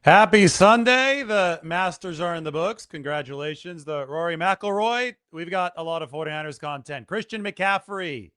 Happy Sunday. The Masters are in the books. Congratulations. The Rory McIlroy. We've got a lot of 49ers content. Christian McCaffrey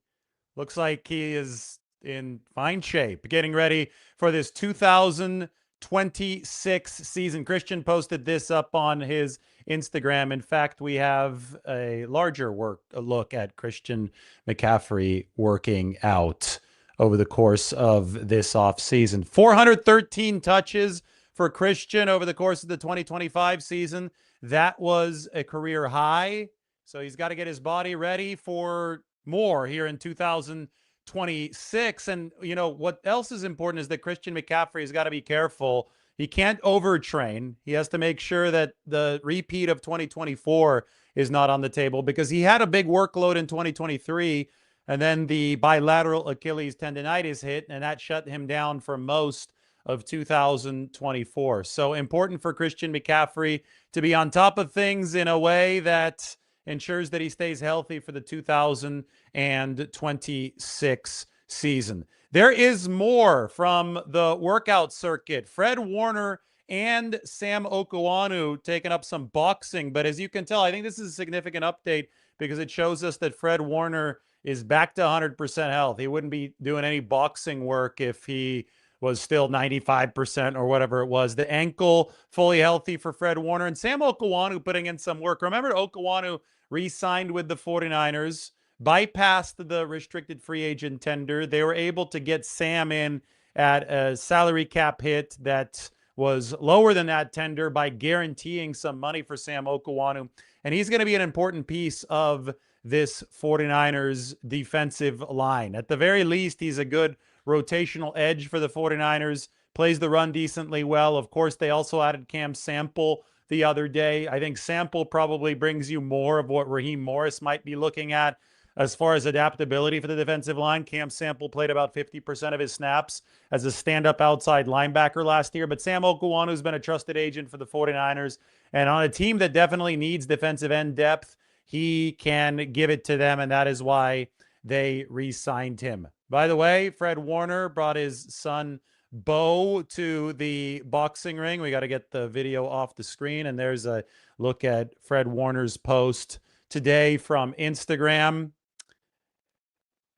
looks like he is in fine shape, getting ready for this 2026 season. Christian posted this up on his Instagram. In fact, we have a larger look at Christian McCaffrey working out over the course of this offseason. 413 touches for Christian over the course of the 2025 season. That was a career high. So he's got to get his body ready for more here in 2026. And, what else is important is that Christian McCaffrey has got to be careful. He can't overtrain. He has to make sure that the repeat of 2024 is not on the table because he had a big workload in 2023. And then the bilateral Achilles tendonitis hit, and that shut him down for most of 2024. So important for Christian McCaffrey to be on top of things in a way that ensures that he stays healthy for the 2026 season. There is more from the workout circuit. Fred Warner and Sam Okonuo taking up some boxing, but as you can tell, I think this is a significant update because it shows us that Fred Warner is back to 100% health. He wouldn't be doing any boxing work if he was still 95% or whatever it was. The ankle fully healthy for Fred Warner and Sam Okonuo putting in some work. Remember, Okonuo re-signed with the 49ers, bypassed the restricted free agent tender. They were able to get Sam in at a salary cap hit that was lower than that tender by guaranteeing some money for Sam Okonuo. And he's going to be an important piece of this 49ers defensive line. At the very least, he's a good rotational edge for the 49ers, plays the run decently well. Of course, they also added Cam Sample the other day. I think Sample probably brings you more of what Raheem Morris might be looking at as far as adaptability for the defensive line. Cam Sample played about 50% of his snaps as a stand-up outside linebacker last year, but Sam Okonuo has been a trusted agent for the 49ers, and on a team that definitely needs defensive end depth, he can give it to them, and that is why they re-signed him. By the way, Fred Warner brought his son Bo to the boxing ring. We got to get the video off the screen, and there's a look at Fred Warner's post today from Instagram.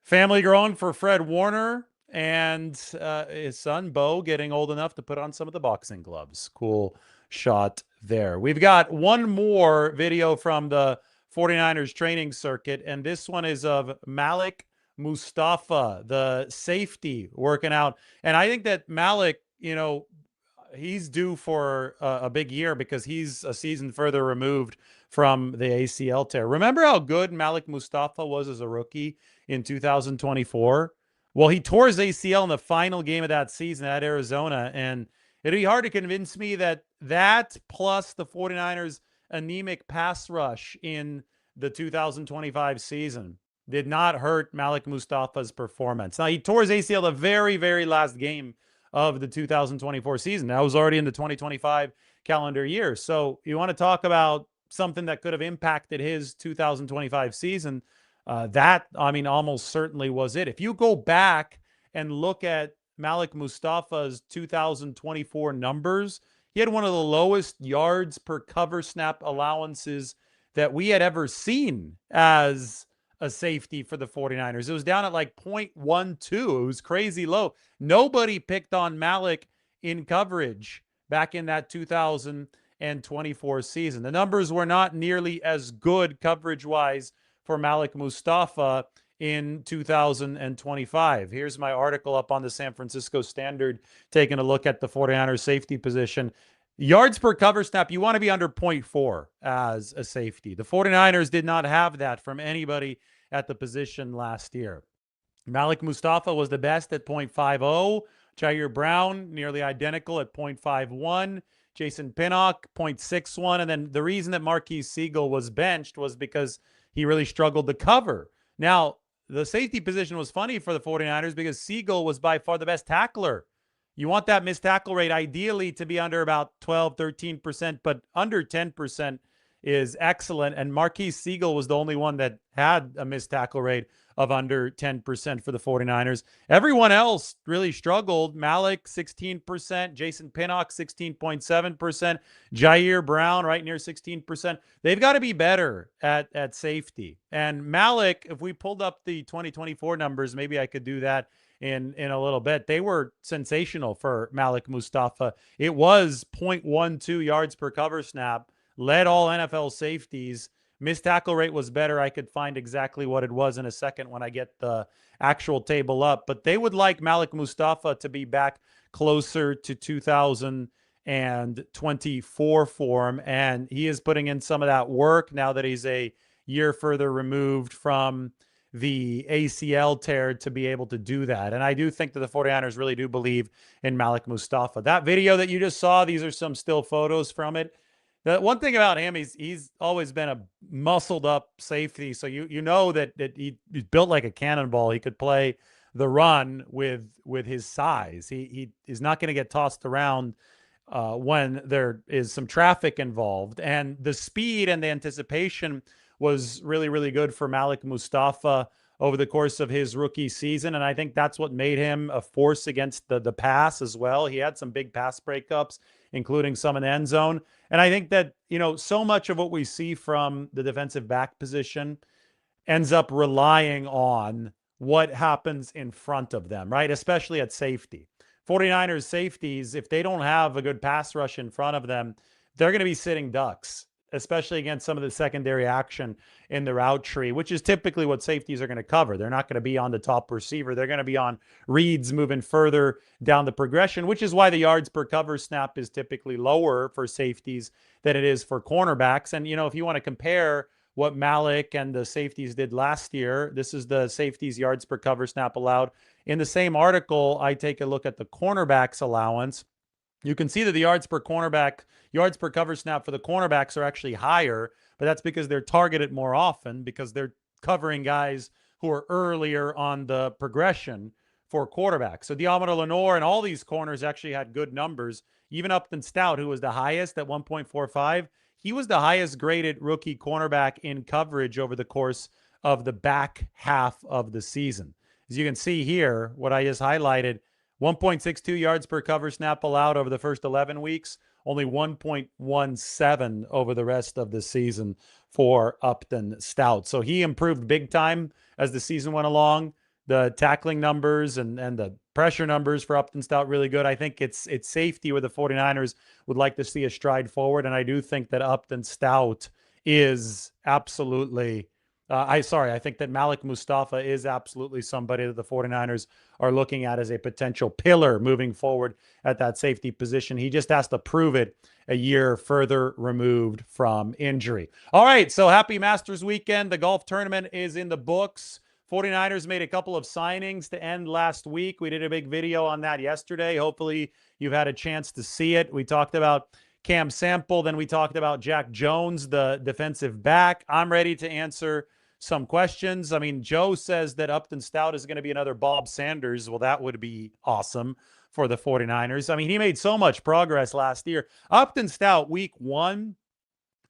Family growing for Fred Warner and his son Bo getting old enough to put on some of the boxing gloves. Cool shot there. We've got one more video from the 49ers training circuit, and this one is of Malik Mustapha, the safety, working out. And I think that Malik, he's due for a big year because he's a season further removed from the ACL tear. Remember how good Malik Mustapha was as a rookie in 2024? Well, he tore his ACL in the final game of that season at Arizona, and it'd be hard to convince me that plus the 49ers anemic pass rush in the 2025 season did not hurt Malik Mustapha's performance. Now, he tore his ACL the very, very last game of the 2024 season. That was already in the 2025 calendar year. So you want to talk about something that could have impacted his 2025 season. Almost certainly was it. If you go back and look at Malik Mustapha's 2024 numbers, he had one of the lowest yards per cover snap allowances that we had ever seen as a safety for the 49ers. It was down at like 0.12. It was crazy low. Nobody picked on Malik in coverage back in that 2024 season. The numbers were not nearly as good coverage-wise for Malik Mustapha in 2025. Here's my article up on the San Francisco Standard taking a look at the 49ers safety position. Yards per cover snap, you want to be under 0.4 as a safety. The 49ers did not have that from anybody at the position last year. Malik Mustapha was the best at 0.50. Jair Brown, nearly identical at 0.51. Jason Pinnock, 0.61. And then the reason that Marquise Siegel was benched was because he really struggled to cover. Now, the safety position was funny for the 49ers because Siegel was by far the best tackler. You want that missed tackle rate ideally to be under about 12, 13%, but under 10% is excellent. And Marquise Siegel was the only one that had a missed tackle rate of under 10% for the 49ers. Everyone else really struggled. Malik, 16%. Jason Pinnock, 16.7%. Jair Brown, right near 16%. They've got to be better at safety. And Malik, if we pulled up the 2024 numbers, maybe I could do that in a little bit. They were sensational for Malik Mustapha. It was 0.12 yards per cover snap, led all NFL safeties. Missed tackle rate was better. I could find exactly what it was in a second when I get the actual table up. But they would like Malik Mustapha to be back closer to 2024 form. And he is putting in some of that work now that he's a year further removed from the ACL tear to be able to do that. And I do think that the 49ers really do believe in Malik Mustapha. That video that you just saw, these are some still photos from it. The one thing about him, he's always been a muscled up safety. So you know that he's built like a cannonball. He could play the run with his size. He is not going to get tossed around when there is some traffic involved. And the speed and the anticipation was really, really good for Malik Mustapha over the course of his rookie season. And I think that's what made him a force against the pass as well. He had some big pass breakups, including some in the end zone. And I think that, so much of what we see from the defensive back position ends up relying on what happens in front of them, right? Especially at safety. 49ers safeties, if they don't have a good pass rush in front of them, they're going to be sitting ducks, especially against some of the secondary action in the route tree, which is typically what safeties are going to cover. They're not going to be on the top receiver. They're going to be on reads moving further down the progression, which is why the yards per cover snap is typically lower for safeties than it is for cornerbacks. And, if you want to compare what Malik and the safeties did last year, this is the safeties yards per cover snap allowed. In the same article, I take a look at the cornerbacks allowance. You can see that the yards per cover snap for the cornerbacks are actually higher, but that's because they're targeted more often because they're covering guys who are earlier on the progression for quarterbacks. So Diamond Lenoir and all these corners actually had good numbers. Even Upton Stout, who was the highest at 1.45, he was the highest graded rookie cornerback in coverage over the course of the back half of the season. As you can see here, what I just highlighted, 1.62 yards per cover snap allowed over the first 11 weeks, only 1.17 over the rest of the season for Upton Stout. So he improved big time as the season went along. The tackling numbers and the pressure numbers for Upton Stout really good. I think it's safety where the 49ers would like to see a stride forward, and I do think that Upton Stout is absolutely I think that Malik Mustapha is absolutely somebody that the 49ers are looking at as a potential pillar moving forward at that safety position. He just has to prove it a year further removed from injury. All right, so happy Masters weekend. The golf tournament is in the books. 49ers made a couple of signings to end last week. We did a big video on that yesterday. Hopefully you've had a chance to see it. We talked about Cam Sample, then we talked about Jack Jones, the defensive back. I'm ready to answer some questions. I mean, Joe says that Upton Stout is going to be another Bob Sanders. Well, that would be awesome for the 49ers. I mean, he made so much progress last year. Upton Stout, week 1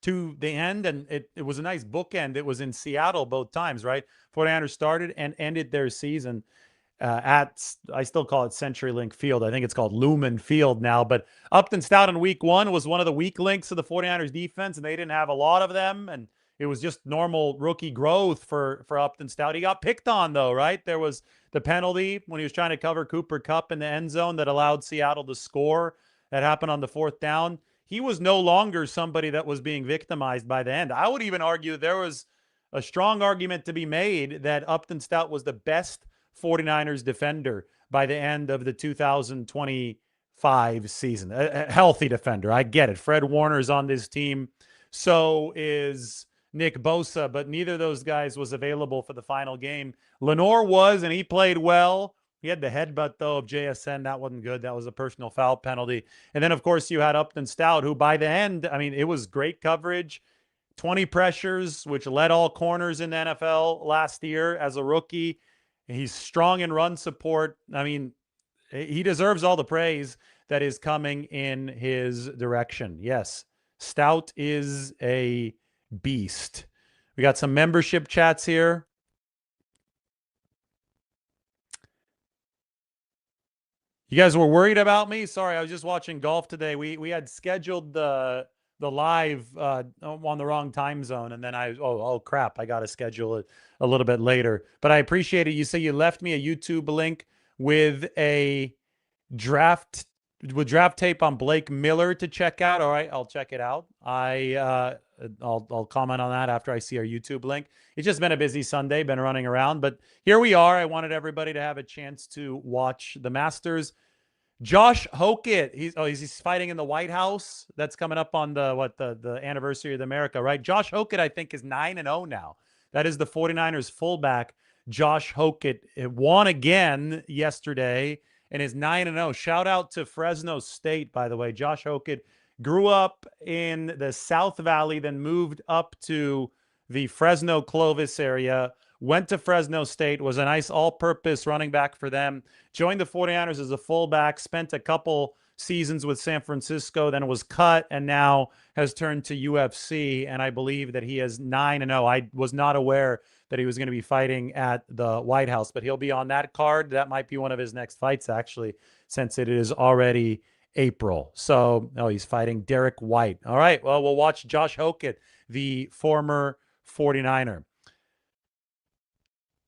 to the end, and it was a nice bookend. It was in Seattle both times, right? 49ers started and ended their season at, I still call it CenturyLink Field. I think it's called Lumen Field now. But Upton Stout in week 1 was one of the weak links of the 49ers defense, and they didn't have a lot of them. And it was just normal rookie growth for Upton Stout. He got picked on, though, right? There was the penalty when he was trying to cover Cooper Kupp in the end zone that allowed Seattle to score. That happened on the 4th down. He was no longer somebody that was being victimized by the end. I would even argue there was a strong argument to be made that Upton Stout was the best 49ers defender by the end of the 2025 season. A healthy defender. I get it. Fred Warner's on this team. So is Nick Bosa, but neither of those guys was available for the final game. Lenoir was, and he played well. He had the headbutt, though, of JSN. That wasn't good. That was a personal foul penalty. And then, of course, you had Upton Stout, who by the end, I mean, it was great coverage. 20 pressures, which led all corners in the NFL last year as a rookie. He's strong in run support. I mean, he deserves all the praise that is coming in his direction. Yes, Stout is a beast. We got some membership chats here. You guys were worried about me? Sorry, I was just watching golf today. We had scheduled the live on the wrong time zone, and then oh crap, I got to schedule it a little bit later. But I appreciate it. You say you left me a YouTube link with a draft draft tape on Blake Miller to check out. All right, I'll check it out. I'll comment on that after I see our YouTube link. It's just been a busy Sunday, been running around, but here we are. I wanted everybody to have a chance to watch the Masters. Josh Hokett, he's fighting in the White House. That's coming up on the anniversary of America, right? Josh Hokett, I think, is 9-0 now. That is the 49ers fullback. Josh Hokett won again yesterday and is 9-0. Shout out to Fresno State, by the way. Josh Hokett grew up in the South Valley, then moved up to the Fresno Clovis area, went to Fresno State, was a nice all-purpose running back for them, joined the 49ers as a fullback, spent a couple seasons with San Francisco, then was cut, and now has turned to UFC, and I believe that he is 9-0. I was not aware that he was going to be fighting at the White House, but he'll be on that card. That might be one of his next fights, actually, since it is already April. So, he's fighting Derek White. All right, well, we'll watch Josh Hokett, the former 49er.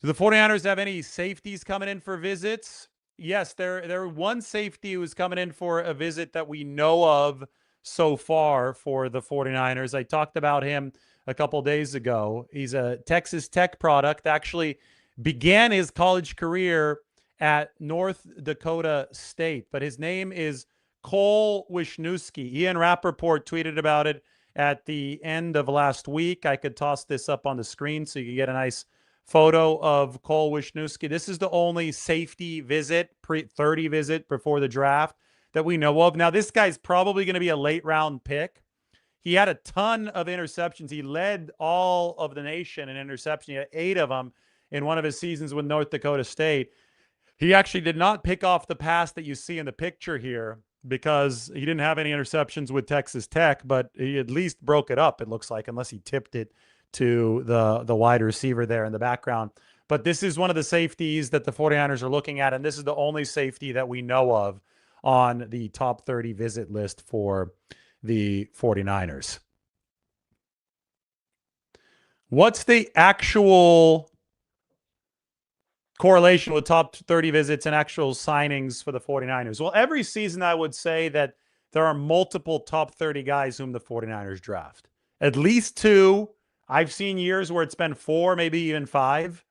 Do the 49ers have any safeties coming in for visits? Yes, there one safety who's coming in for a visit that we know of so far for the 49ers. I talked about him a couple days ago. He's a Texas Tech product, actually began his college career at North Dakota State, but his name is Cole Wisniewski. Ian Rappaport tweeted about it at the end of last week. I could toss this up on the screen so you can get a nice photo of Cole Wisniewski. This is the only safety visit, pre-30 visit before the draft that we know of. Now, this guy's probably going to be a late round pick. He had a ton of interceptions. He led all of the nation in interception. He had 8 of them in one of his seasons with North Dakota State. He actually did not pick off the pass that you see in the picture here because he didn't have any interceptions with Texas Tech, but he at least broke it up, it looks like, unless he tipped it to the wide receiver there in the background. But this is one of the safeties that the 49ers are looking at, and this is the only safety that we know of on the top 30 visit list for the 49ers. What's the actual correlation with top 30 visits and actual signings for the 49ers? Well, every season I would say that there are multiple top 30 guys whom the 49ers draft. At least 2. I've seen years where it's been 4, maybe even 5.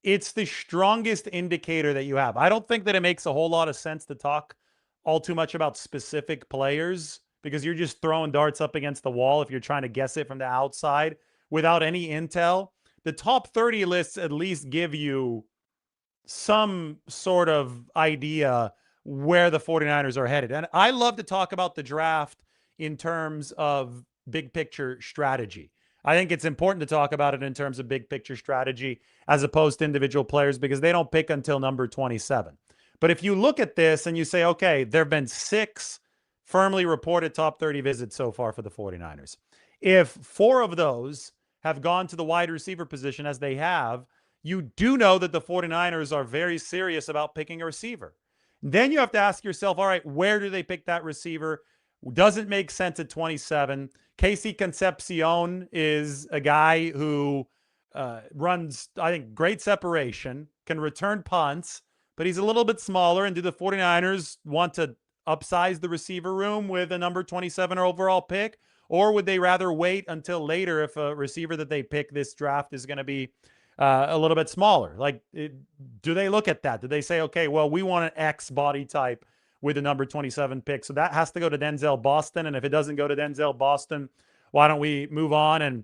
It's the strongest indicator that you have. I don't think that it makes a whole lot of sense to talk all too much about specific players because you're just throwing darts up against the wall if you're trying to guess it from the outside without any intel. The top 30 lists at least give you some sort of idea where the 49ers are headed. And I love to talk about the draft in terms of big picture strategy. I think it's important to talk about it in terms of big picture strategy as opposed to individual players because they don't pick until number 27. But if you look at this and you say, okay, there have been 6 firmly reported top 30 visits so far for the 49ers. If 4 of those have gone to the wide receiver position as they have, you do know that the 49ers are very serious about picking a receiver. Then you have to ask yourself, all right, where do they pick that receiver? Doesn't make sense at 27. Casey Concepcion is a guy who runs, I think, great separation, can return punts, but he's a little bit smaller. And do the 49ers want to upsize the receiver room with a number 27 overall pick? Or would they rather wait until later if a receiver that they pick this draft is going to be a little bit smaller? Like, do they look at that? Do they say, okay, well, we want an X body type with the number 27 pick, so that has to go to Denzel Boston. And if it doesn't go to Denzel Boston, why don't we move on and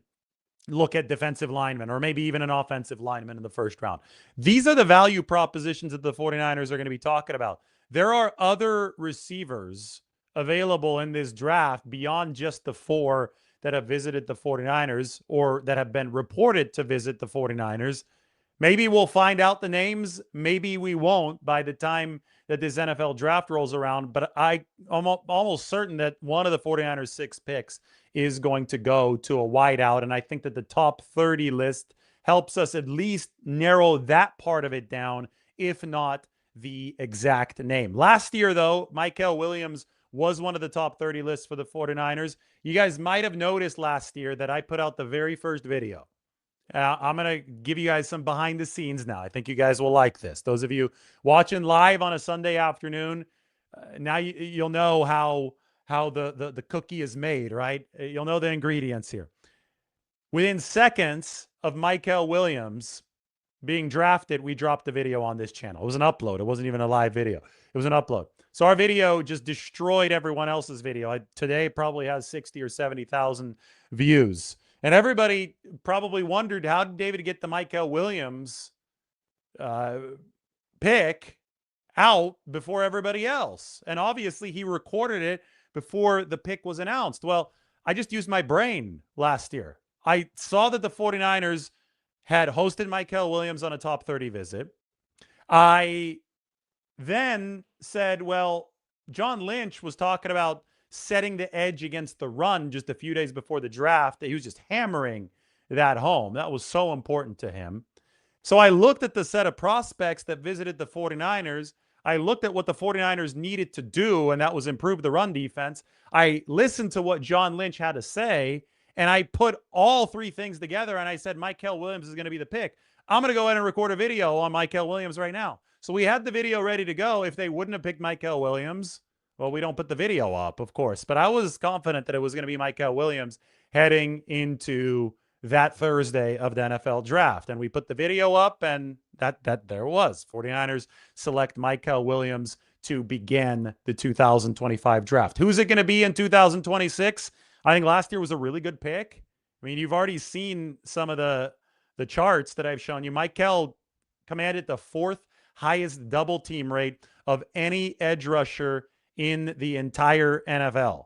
look at defensive linemen or maybe even an offensive lineman in the first round? These are the value propositions that the 49ers are going to be talking about. There are other receivers available in this draft beyond just the 4 that have visited the 49ers or that have been reported to visit the 49ers. Maybe we'll find out the names. Maybe we won't by the time that this NFL draft rolls around. But I'm almost certain that one of the 49ers' 6 picks is going to go to a wideout. And I think that the top 30 list helps us at least narrow that part of it down, if not the exact name. Last year, though, Mykel Williams was one of the top 30 lists for the 49ers. You guys might have noticed last year that I put out the very first video. I'm going to give you guys some behind the scenes now. I think you guys will like this. Those of you watching live on a Sunday afternoon, now you'll know how the cookie is made, right? You'll know the ingredients here. Within seconds of Mykel Williams being drafted, we dropped the video on this channel. It was an upload. It wasn't even a live video. It was an upload. So our video just destroyed everyone else's video. Today probably has 60 or 70,000 views. And everybody probably wondered, how did David get the Mykel Williams pick out before everybody else? And obviously he recorded it before the pick was announced. Well, I just used my brain last year. I saw that the 49ers had hosted Mykel Williams on a top 30 visit. I then said, well, John Lynch was talking about setting the edge against the run just a few days before the draft. He was just hammering that home. That was so important to him. So I looked at the set of prospects that visited the 49ers. I looked at what the 49ers needed to do, and that was improve the run defense. I listened to what John Lynch had to say, and I put all three things together, and I said, Mykel Williams is going to be the pick. I'm going to go ahead and record a video on Mykel Williams right now. So we had the video ready to go. If they wouldn't have picked Mykel Williams, well, we don't put the video up, of course. But I was confident that it was going to be Mykel Williams heading into that Thursday of the NFL draft. And we put the video up, and that there it was. 49ers select Mykel Williams to begin the 2025 draft. Who's it going to be in 2026? I think last year was a really good pick. I mean, you've already seen some of the charts that I've shown you. Mykel commanded the fourth highest double team rate of any edge rusher in the entire NFL.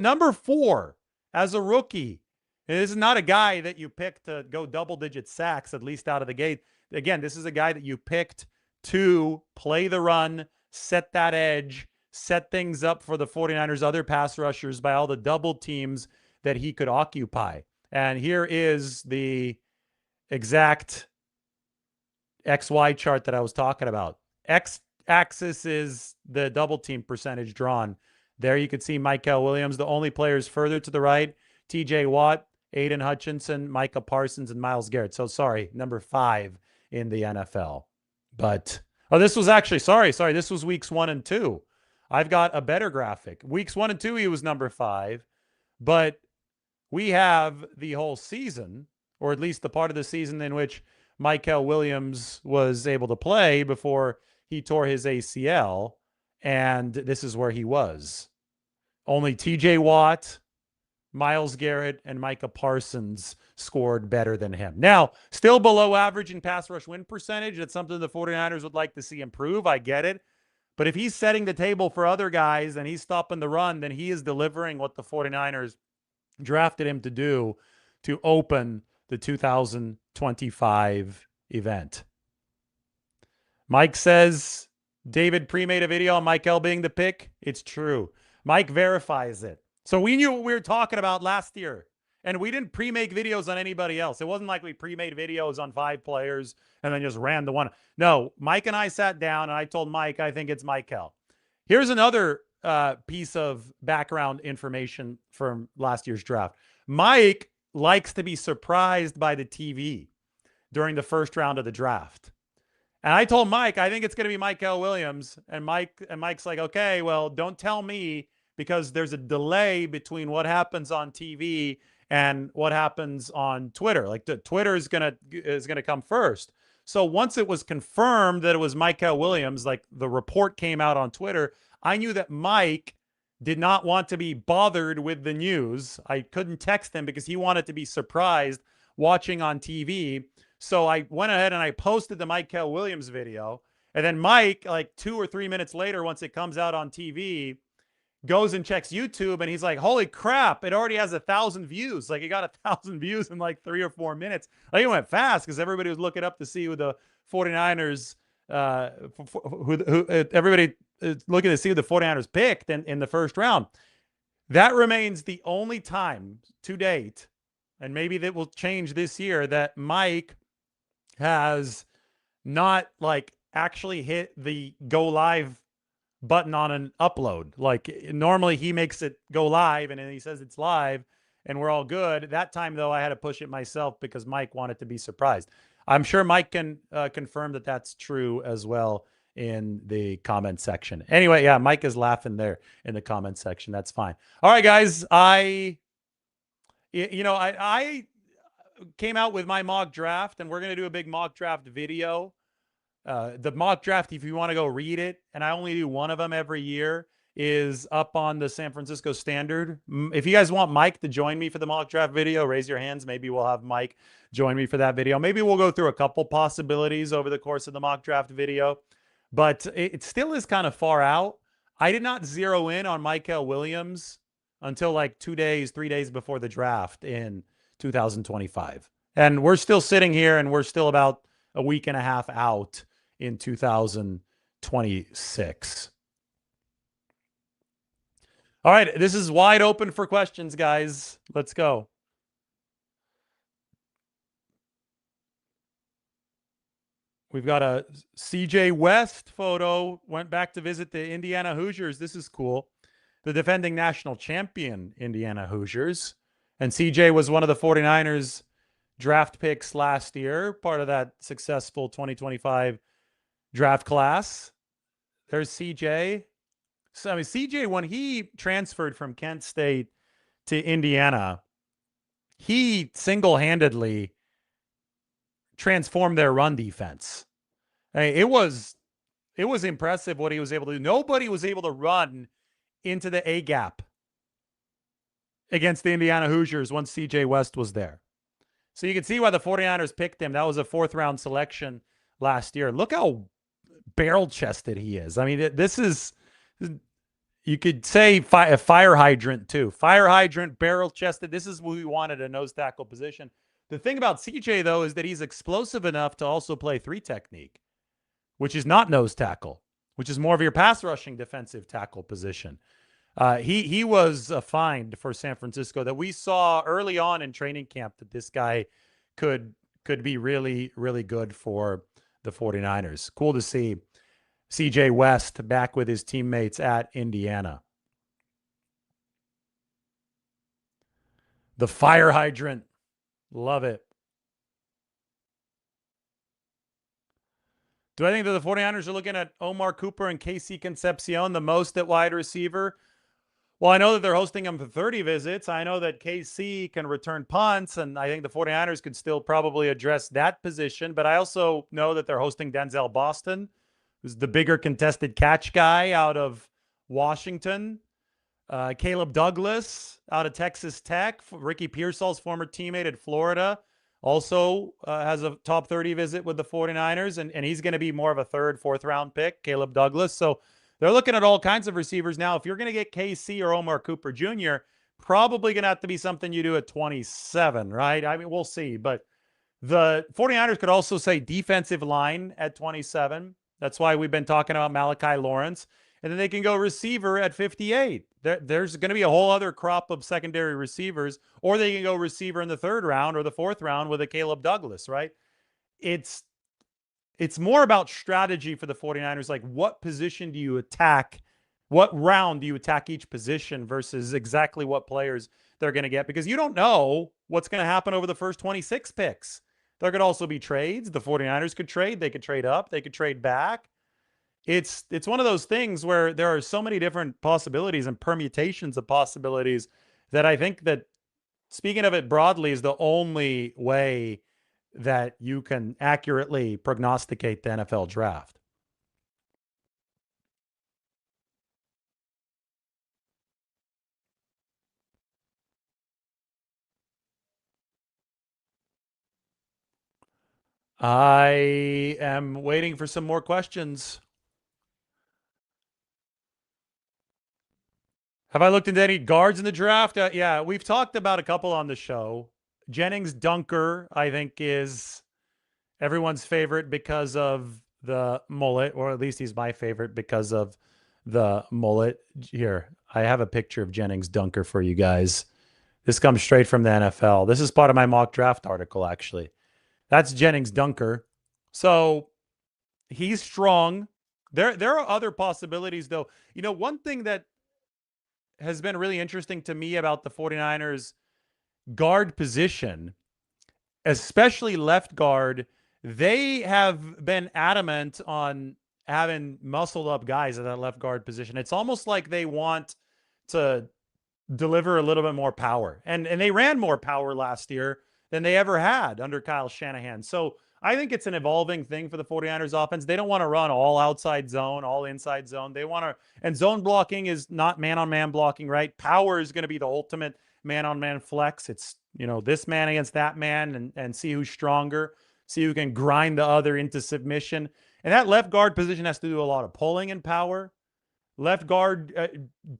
Number 4 as a rookie. And this is not a guy that you picked to go double-digit sacks, at least out of the gate. Again, this is a guy that you picked to play the run, set that edge, set things up for the 49ers' other pass rushers by all the double teams that he could occupy. And here is the exact XY chart that I was talking about. X-axis is the double team percentage drawn. There you could see Mykel Williams. The only players further to the right, TJ Watt, Aiden Hutchinson, Micah Parsons, and Myles Garrett. So sorry, number 5 in the NFL. But, oh, this was actually, sorry, this was weeks 1 and 2. I've got a better graphic. Weeks 1 and 2, he was number 5. But we have the whole season, or at least the part of the season in which Mykel Williams was able to play before he tore his ACL, and this is where he was. Only TJ Watt, Myles Garrett, and Micah Parsons scored better than him. Now, still below average in pass rush win percentage. That's something the 49ers would like to see improve. I get it. But if he's setting the table for other guys and he's stopping the run, then he is delivering what the 49ers drafted him to do to open the 2025 event. Mike says David pre-made a video on Mykel being the pick. It's true. Mike verifies it. So we knew what we were talking about last year. And we didn't pre-make videos on anybody else. It wasn't like we pre-made videos on 5 players and then just ran the one. No, Mike and I sat down and I told Mike, I think it's Mykel. Here's another piece of background information from last year's draft. Mike likes to be surprised by the TV during the first round of the draft. And I told Mike, I think it's going to be Mykel Williams. And Mike's like, okay, well, don't tell me, because there's a delay between what happens on TV and what happens on Twitter. Like the Twitter is gonna come first. So once it was confirmed that it was Mykel Williams, like the report came out on Twitter, I knew that Mike did not want to be bothered with the news. I couldn't text him because he wanted to be surprised watching on TV. So I went ahead and I posted the Mykel Williams video. And then Mike, like 2 or 3 minutes later, once it comes out on TV, goes and checks YouTube, and he's like, holy crap, it already has 1,000 views. Like, it got 1,000 views in like 3 or 4 minutes. Like, it went fast because everybody was looking up to see who the 49ers, everybody is looking to see who the 49ers picked in the first round. That remains the only time to date, and maybe that will change this year, that Mike has not like actually hit the go live button on an upload. Like normally he makes it go live and then he says it's live and we're all good. That time though, I had to push it myself because Mike wanted to be surprised. I'm sure Mike can confirm that that's true as well in the comment section. Anyway, yeah, Mike is laughing there in the comment section. That's fine. All right, guys. I came out with my mock draft and we're going to do a big mock draft video. The mock draft, if you want to go read it, and I only do one of them every year, is up on the San Francisco Standard. If you guys want Mike to join me for the mock draft video, raise your hands. Maybe we'll have Mike join me for that video. Maybe we'll go through a couple possibilities over the course of the mock draft video, but it still is kind of far out. I did not zero in on Michael Williams until like 3 days before the draft in 2025. And we're still sitting here and we're still about a week and a half out in 2026. All right, this is wide open for questions, guys. Let's go. We've got a CJ West photo, went back to visit the Indiana Hoosiers. This is cool. The defending national champion Indiana Hoosiers. And CJ was one of the 49ers draft picks last year, part of that successful 2025 draft class. There's CJ. So, I mean, CJ, when he transferred from Kent State to Indiana, he single-handedly transformed their run defense. I mean, it was impressive what he was able to do. Nobody was able to run into the A gap against the Indiana Hoosiers once CJ West was there. So you can see why the 49ers picked him. That was a 4th-round selection last year. Look how barrel-chested he is. I mean, this is, you could say a fire hydrant too. Fire hydrant, barrel-chested. This is what we wanted, a nose tackle position. The thing about CJ, though, is that he's explosive enough to also play 3 technique, which is not nose tackle, which is more of your pass rushing defensive tackle position. He was a find for San Francisco that we saw early on in training camp that this guy could be really, really good for the 49ers. Cool to see CJ West back with his teammates at Indiana. The fire hydrant. Love it. Do I think that the 49ers are looking at Omar Cooper and KC Concepcion the most at wide receiver? Well, I know that they're hosting him for 30 visits. I know that KC can return punts, and I think the 49ers could still probably address that position. But I also know that they're hosting Denzel Boston, who's the bigger contested catch guy out of Washington. Caleb Douglas out of Texas Tech. Ricky Pearsall's former teammate at Florida also has a top 30 visit with the 49ers, and he's going to be more of a 3rd, 4th-round pick, Caleb Douglas. So they're looking at all kinds of receivers now. If you're going to get KC or Omar Cooper Jr., probably going to have to be something you do at 27, right? I mean, we'll see. But the 49ers could also say defensive line at 27. That's why we've been talking about Malachi Lawrence. And then they can go receiver at 58. There's going to be a whole other crop of secondary receivers, or they can go receiver in the 3rd round or the 4th round with a Caleb Douglas, right? It's more about strategy for the 49ers. Like, what position do you attack? What round do you attack each position versus exactly what players they're going to get? Because you don't know what's going to happen over the first 26 picks. There could also be trades. The 49ers could trade. They could trade up. They could trade back. It's one of those things where there are so many different possibilities and permutations of possibilities that I think that, speaking of it broadly, is the only way that you can accurately prognosticate the NFL draft. I am waiting for some more questions. Have I looked into any guards in the draft? Yeah, we've talked about a couple on the show. Jennings Dunker, I think, is everyone's favorite because of the mullet, or at least he's my favorite because of the mullet. Here, I have a picture of Jennings Dunker for you guys. This comes straight from the NFL. This is part of my mock draft article, actually. That's Jennings Dunker. So He's strong. There are other possibilities, though. One thing that has been really interesting to me about the 49ers guard position, especially left guard, they have been adamant on having muscled up guys at that left guard position. It's almost like they want to deliver a little bit more power. And they ran more power last year than they ever had under Kyle Shanahan. So I think it's an evolving thing for the 49ers offense. They don't want to run all outside zone, all inside zone. They want to, and zone blocking is not man-on-man blocking, right? Power is going to be the ultimate man-on-man flex. It's, this man against that man and see who's stronger, see who can grind the other into submission. And that left guard position has to do a lot of pulling and power. Left guard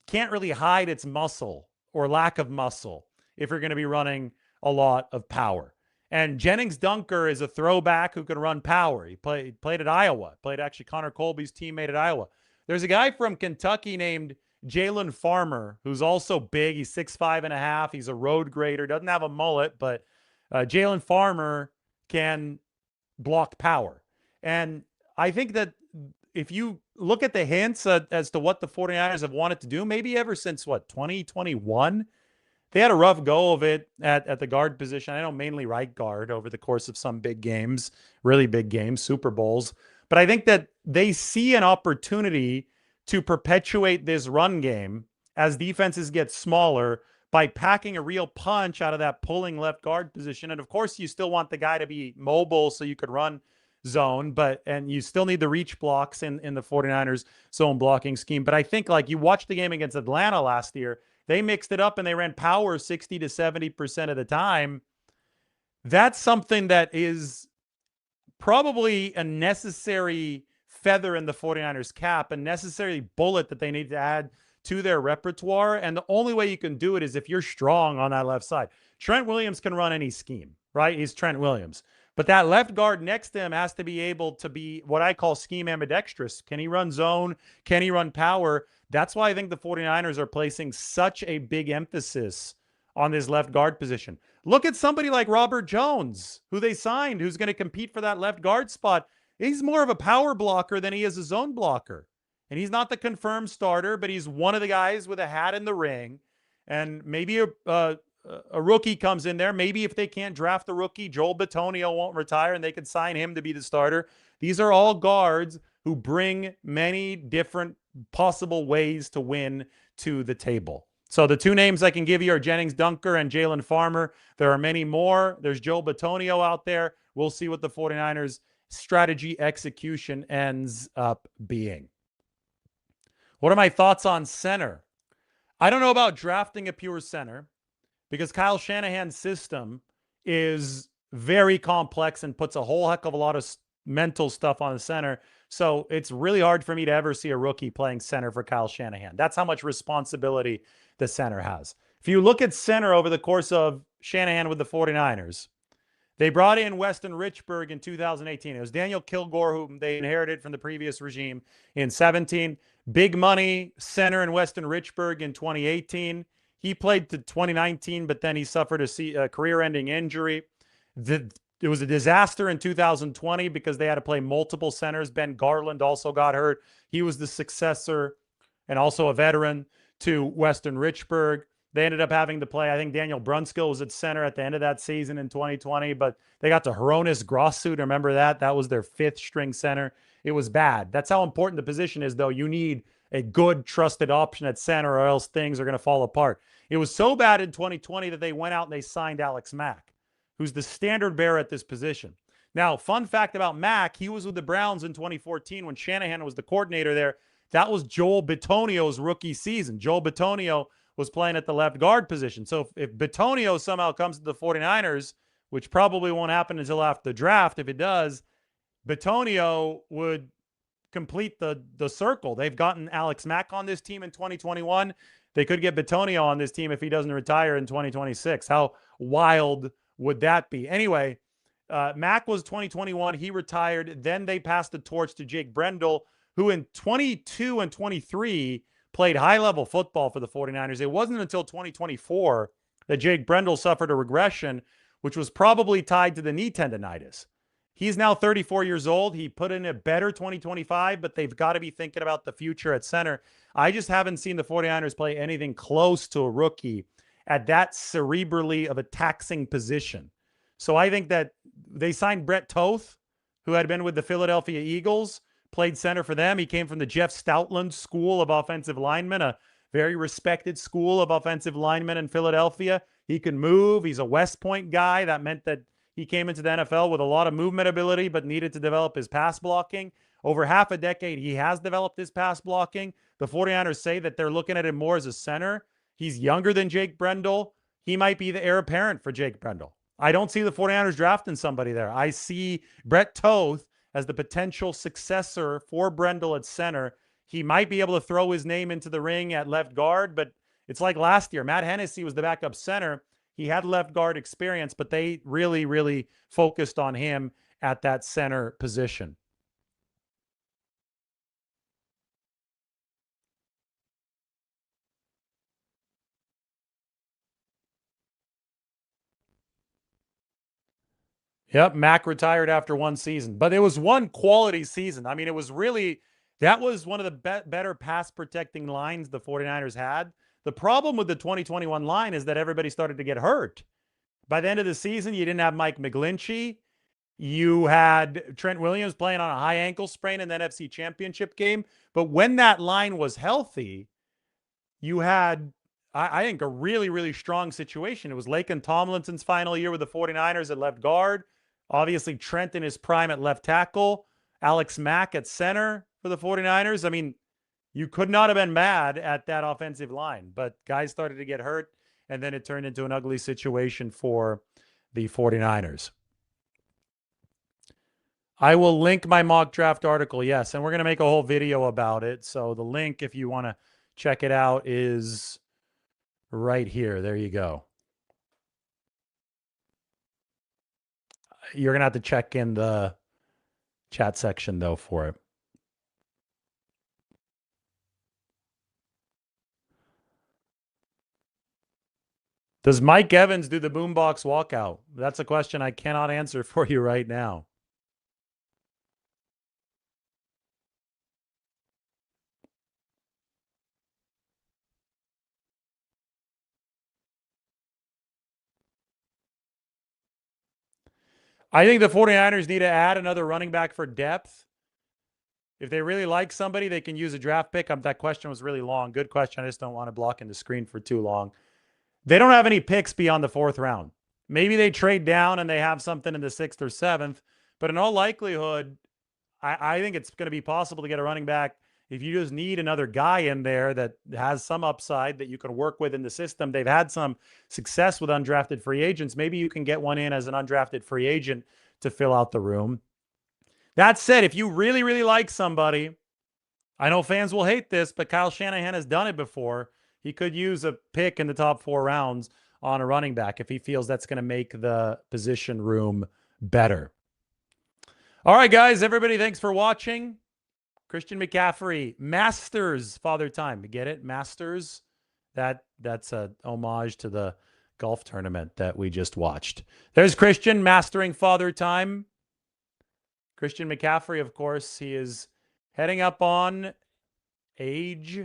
can't really hide its muscle or lack of muscle if you're going to be running a lot of power. And Jennings Dunker is a throwback who can run power. He played at Iowa, played actually Connor Colby's teammate at Iowa. There's a guy from Kentucky named Jalen Farmer, who's also big. He's 6'5.5". He's a road grader, doesn't have a mullet, but Jalen Farmer can block power. And I think that if you look at the hints as to what the 49ers have wanted to do, maybe ever since, 2021, they had a rough go of it at the guard position. I know mainly right guard over the course of some big games, really big games, Super Bowls. But I think that they see an opportunity to perpetuate this run game as defenses get smaller by packing a real punch out of that pulling left guard position. And of course, you still want the guy to be mobile so you could run zone, and you still need the reach blocks in the 49ers zone blocking scheme. But I think, like, you watched the game against Atlanta last year, they mixed it up and they ran power 60 to 70% of the time. That's something that is probably a necessary feather in the 49ers cap, a necessary bullet that they need to add to their repertoire. And the only way you can do it is if you're strong on that left side. Trent Williams can run any scheme, right? He's Trent Williams. But that left guard next to him has to be able to be what I call scheme ambidextrous. Can he run zone? Can he run power? That's why I think the 49ers are placing such a big emphasis on this left guard position. Look at somebody like Robert Jones, who they signed, who's going to compete for that left guard spot. He's more of a power blocker than he is a zone blocker. And he's not the confirmed starter, but he's one of the guys with a hat in the ring. And maybe a rookie comes in there. Maybe if they can't draft a rookie, Joel Bitonio won't retire and they can sign him to be the starter. These are all guards who bring many different possible ways to win to the table. So the two names I can give you are Jennings Dunker and Jalen Farmer. There are many more. There's Joel Bitonio out there. We'll see what the 49ers strategy execution ends up being. What are my thoughts on center? I don't know about drafting a pure center, because Kyle Shanahan's system is very complex and puts a whole heck of a lot of mental stuff on the center. So it's really hard for me to ever see a rookie playing center for Kyle Shanahan. That's how much responsibility the center has. If you look at center over the course of Shanahan with the 49ers, they brought in Weston Richburg in 2018. It was Daniel Kilgore, whom they inherited from the previous regime in 17. Big money center in Weston Richburg in 2018. He played to 2019, but then he suffered a career-ending injury. It was a disaster in 2020 because they had to play multiple centers. Ben Garland also got hurt. He was the successor and also a veteran to Weston Richburg. They ended up having to play, I think Daniel Brunskill was at center at the end of that season in 2020, but they got to Hronis Grossu. Remember that? That was their fifth string center. It was bad. That's how important the position is, though. You need a good, trusted option at center or else things are going to fall apart. It was so bad in 2020 that they went out and they signed Alex Mack, who's the standard bearer at this position. Now, fun fact about Mack, he was with the Browns in 2014 when Shanahan was the coordinator there. That was Joel Bitonio's rookie season. Joel Bitonio was playing at the left guard position. So if Bitonio somehow comes to the 49ers, which probably won't happen until after the draft, if it does, Bitonio would complete the circle. They've gotten Alex Mack on this team in 2021. They could get Bitonio on this team if he doesn't retire in 2026. How wild would that be? Anyway, Mack was 2021. He retired. Then they passed the torch to Jake Brendel, who in 22 and 23 played high-level football for the 49ers. It wasn't until 2024 that Jake Brendel suffered a regression, which was probably tied to the knee tendonitis. He's now 34 years old. He put in a better 2025, but they've got to be thinking about the future at center. I just haven't seen the 49ers play anything close to a rookie at that cerebrally of a taxing position. So I think that they signed Brett Toth, who had been with the Philadelphia Eagles, played center for them. He came from the Jeff Stoutland School of Offensive Linemen, a very respected school of offensive linemen in Philadelphia. He can move. He's a West Point guy. That meant that he came into the NFL with a lot of movement ability, but needed to develop his pass blocking. Over half a decade, he has developed his pass blocking. The 49ers say that they're looking at him more as a center. He's younger than Jake Brendel. He might be the heir apparent for Jake Brendel. I don't see the 49ers drafting somebody there. I see Brett Toth as the potential successor for Brendel at center. He might be able to throw his name into the ring at left guard, but it's like last year. Matt Hennessy was the backup center. He had left guard experience, but they really, really focused on him at that center position. Yep, Mac retired after one season, but it was one quality season. I mean, it was really, that was one of the better pass protecting lines the 49ers had. The problem with the 2021 line is that everybody started to get hurt. By the end of the season, you didn't have Mike McGlinchey. You had Trent Williams playing on a high ankle sprain in the NFC Championship game. But when that line was healthy, you had, I think, a really, really strong situation. It was Laken Tomlinson's final year with the 49ers at left guard. Obviously, Trent in his prime at left tackle. Alex Mack at center for the 49ers. I mean, you could not have been mad at that offensive line. But guys started to get hurt, and then it turned into an ugly situation for the 49ers. I will link my mock draft article, yes, and we're going to make a whole video about it. So the link, if you want to check it out, is right here. There you go. You're going to have to check in the chat section, though, for it. Does Mike Evans do the boombox walkout? That's a question I cannot answer for you right now. I think the 49ers need to add another running back for depth. If they really like somebody, they can use a draft pick. That question was really long. Good question. I just don't want to block in the screen for too long. They don't have any picks beyond the 4th round. Maybe they trade down and they have something in the 6th or 7th. But in all likelihood, I think it's going to be possible to get a running back if you just need another guy in there that has some upside that you can work with in the system. They've had some success with undrafted free agents. Maybe you can get one in as an undrafted free agent to fill out the room. That said, if you really, really like somebody, I know fans will hate this, but Kyle Shanahan has done it before. He could use a pick in the top 4 rounds on a running back if he feels that's going to make the position room better. All right, guys, everybody, thanks for watching. Christian McCaffrey, Masters Father Time. Get it? Masters. That's a homage to the golf tournament that we just watched. There's Christian mastering Father Time. Christian McCaffrey, of course, he is heading up on age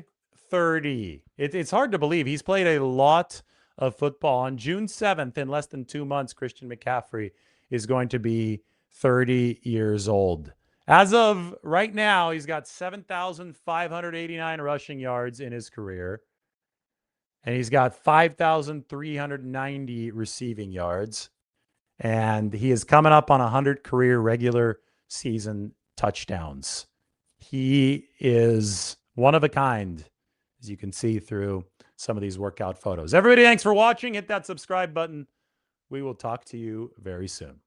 30. It's hard to believe. He's played a lot of football. On June 7th, in less than 2 months, Christian McCaffrey is going to be 30 years old. As of right now, he's got 7,589 rushing yards in his career. And he's got 5,390 receiving yards. And he is coming up on 100 career regular season touchdowns. He is one of a kind, as you can see through some of these workout photos. Everybody, thanks for watching. Hit that subscribe button. We will talk to you very soon.